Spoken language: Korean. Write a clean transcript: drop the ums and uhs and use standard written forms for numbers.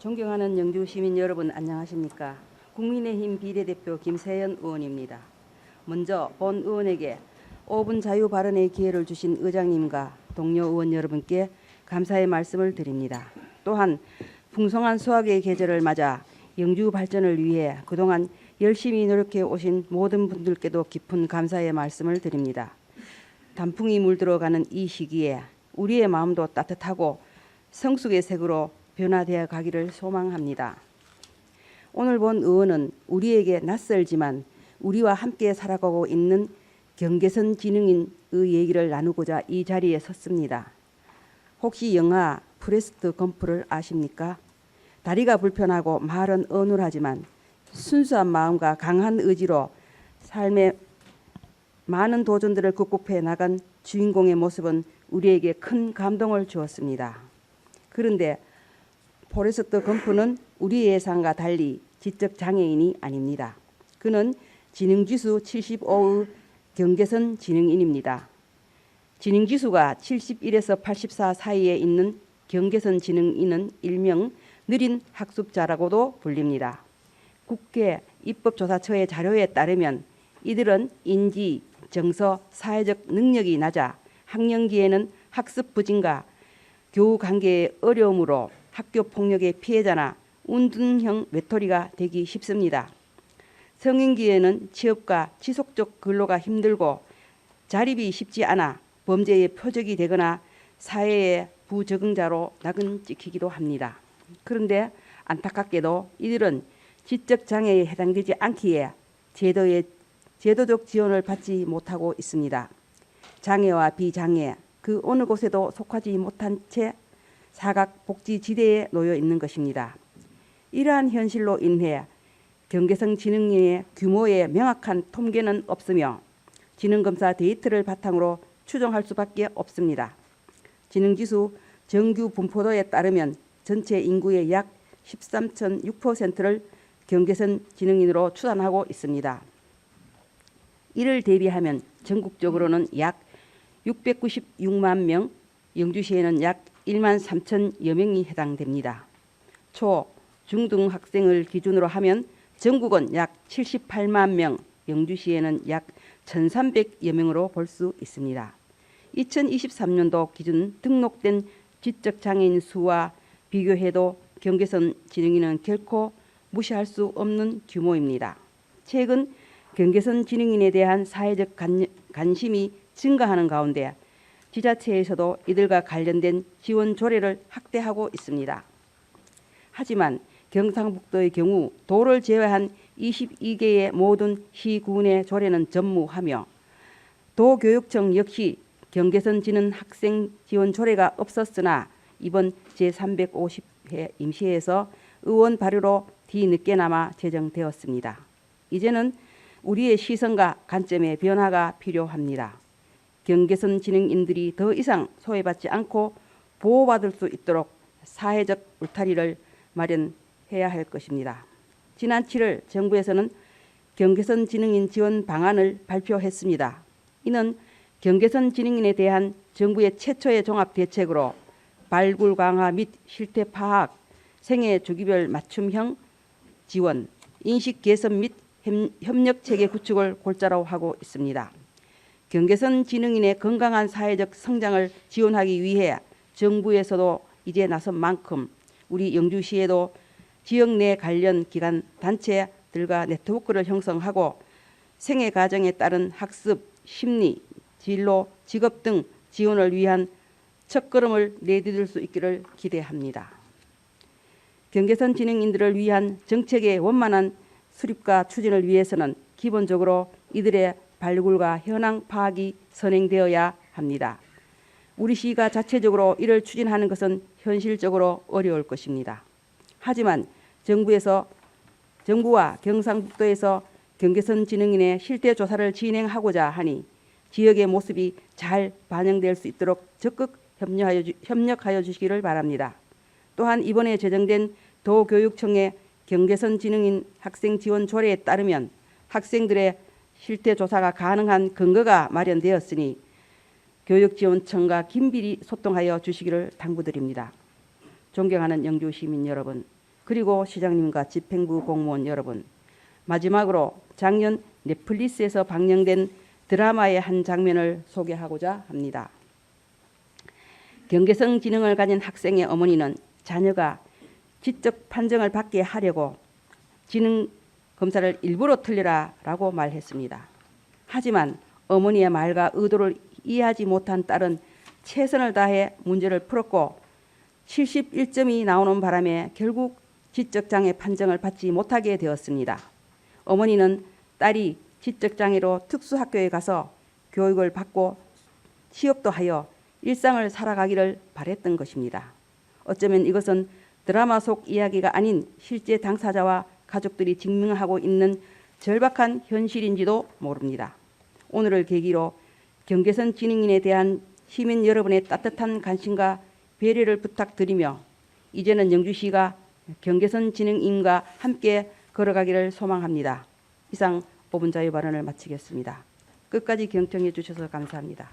존경하는 영주 시민 여러분, 안녕하십니까? 국민의힘 비례대표 김세연 의원입니다. 먼저 본 의원에게 5분 자유 발언의 기회를 주신 의장님과 동료 의원 여러분께 감사의 말씀을 드립니다. 또한 풍성한 수학의 계절을 맞아 영주 발전을 위해 그동안 열심히 노력해 오신 모든 분들께도 깊은 감사의 말씀을 드립니다. 단풍이 물들어가는 이 시기에 우리의 마음도 따뜻하고 성숙의 색으로 변화되어 가기를 소망합니다. 오늘 본 의원은 우리에게 낯설지만 우리와 함께 살아가고 있는 경계선 지능인의 얘기를 나누고자 이 자리에 섰습니다. 혹시 영화 프레스트 검프를 아십니까? 다리가 불편하고 말은 어눌하지만 순수한 마음과 강한 의지로 삶의 많은 도전들을 극복해 나간 주인공의 모습은 우리에게 큰 감동을 주었습니다. 그런데 포레스트 검프는 우리의 예상과 달리 지적 장애인이 아닙니다. 그는 지능지수 75의 경계선 지능인입니다. 지능지수가 71에서 84 사이에 있는 경계선 지능인은 일명 느린 학습자라고도 불립니다. 국회 입법조사처의 자료에 따르면 이들은 인지, 정서, 사회적 능력이 낮아 학령기에는 학습 부진과 교우 관계의 어려움으로 학교 폭력의 피해자나 운둔형 외톨이가 되기 쉽습니다. 성인기에는 취업과 지속적 근로가 힘들고 자립이 쉽지 않아 범죄의 표적이 되거나 사회의 부적응자로 낙은 찍히기도 합니다. 그런데 안타깝게도 이들은 지적 장애에 해당되지 않기에 제도적 지원을 받지 못하고 있습니다. 장애와 비장애 그 어느 곳에도 속하지 못한 채 사각복지지대에 놓여 있는 것입니다. 이러한 현실로 인해 경계선 지능인의 규모에 명확한 통계는 없으며 지능검사 데이터를 바탕으로 추정할 수밖에 없습니다. 지능지수 정규 분포도에 따르면 전체 인구의 약 13.6%를 경계선 지능인으로 추산하고 있습니다. 이를 대비하면 전국적으로는 약 696만 명, 영주시에는 약 1만 3천여 명이 해당됩니다. 초, 중등 학생을 기준으로 하면 전국은 약 78만 명, 영주시에는 약 1,300여 명으로 볼 수 있습니다. 2023년도 기준 등록된 지적장애인 수와 비교해도 경계선 지능인은 결코 무시할 수 없는 규모입니다. 최근 경계선 지능인에 대한 사회적 관심이 증가하는 가운데 지자체에서도 이들과 관련된 지원 조례를 확대하고 있습니다. 하지만 경상북도의 경우 도를 제외한 22개의 모든 시군의 조례는 전무하며 도교육청 역시 경계선 지능 학생 지원 조례가 없었으나 이번 제350회 임시회에서 의원 발의로 뒤늦게나마 제정되었습니다. 이제는 우리의 시선과 관점의 변화가 필요합니다. 경계선 지능인들이 더 이상 소외받지 않고 보호받을 수 있도록 사회적 울타리를 마련해야 할 것입니다. 지난 7월 정부에서는 경계선 지능인 지원 방안을 발표했습니다. 이는 경계선 지능인에 대한 정부의 최초의 종합 대책으로 발굴 강화 및 실태 파악, 생애 주기별 맞춤형 지원, 인식 개선 및 협력 체계 구축을 골자로 하고 있습니다. 경계선 지능인의 건강한 사회적 성장을 지원하기 위해 정부에서도 이제 나선 만큼 우리 영주시에도 지역 내 관련 기관 단체들과 네트워크를 형성하고 생애 과정에 따른 학습, 심리, 진로, 직업 등 지원을 위한 첫걸음을 내디딜 수 있기를 기대합니다. 경계선 지능인들을 위한 정책의 원만한 수립과 추진을 위해서는 기본적으로 이들의 발굴과 현황 파악이 선행되어야 합니다. 우리 시가 자체적으로 이를 추진하는 것은 현실적으로 어려울 것입니다. 하지만 정부와 경상북도에서 경계선 지능인의 실태 조사를 진행하고자 하니 지역의 모습이 잘 반영될 수 있도록 적극 협력하여 주시기를 바랍니다. 또한 이번에 제정된 도교육청의 경계선 지능인 학생 지원 조례에 따르면 학생들의 실태 조사가 가능한 근거가 마련되었으니 교육지원청과 긴밀히 소통하여 주시기를 당부드립니다. 존경하는 영주 시민 여러분, 그리고 시장님과 집행부 공무원 여러분, 마지막으로 작년 넷플릭스에서 방영된 드라마의 한 장면을 소개하고자 합니다. 경계성 지능을 가진 학생의 어머니는 자녀가 지적 판정을 받게 하려고 지능 검사를 일부러 틀려라 라고 말했습니다. 하지만 어머니의 말과 의도를 이해하지 못한 딸은 최선을 다해 문제를 풀었고 71점이 나오는 바람에 결국 지적장애 판정을 받지 못하게 되었습니다. 어머니는 딸이 지적장애로 특수학교에 가서 교육을 받고 취업도 하여 일상을 살아가기를 바랬던 것입니다. 어쩌면 이것은 드라마 속 이야기가 아닌 실제 당사자와 가족들이 직면하고 있는 절박한 현실인지도 모릅니다. 오늘을 계기로 경계선 지능인에 대한 시민 여러분의 따뜻한 관심과 배려를 부탁드리며 이제는 영주시가 경계선 지능인과 함께 걸어가기를 소망합니다. 이상 5분 자유 발언을 마치겠습니다. 끝까지 경청해 주셔서 감사합니다.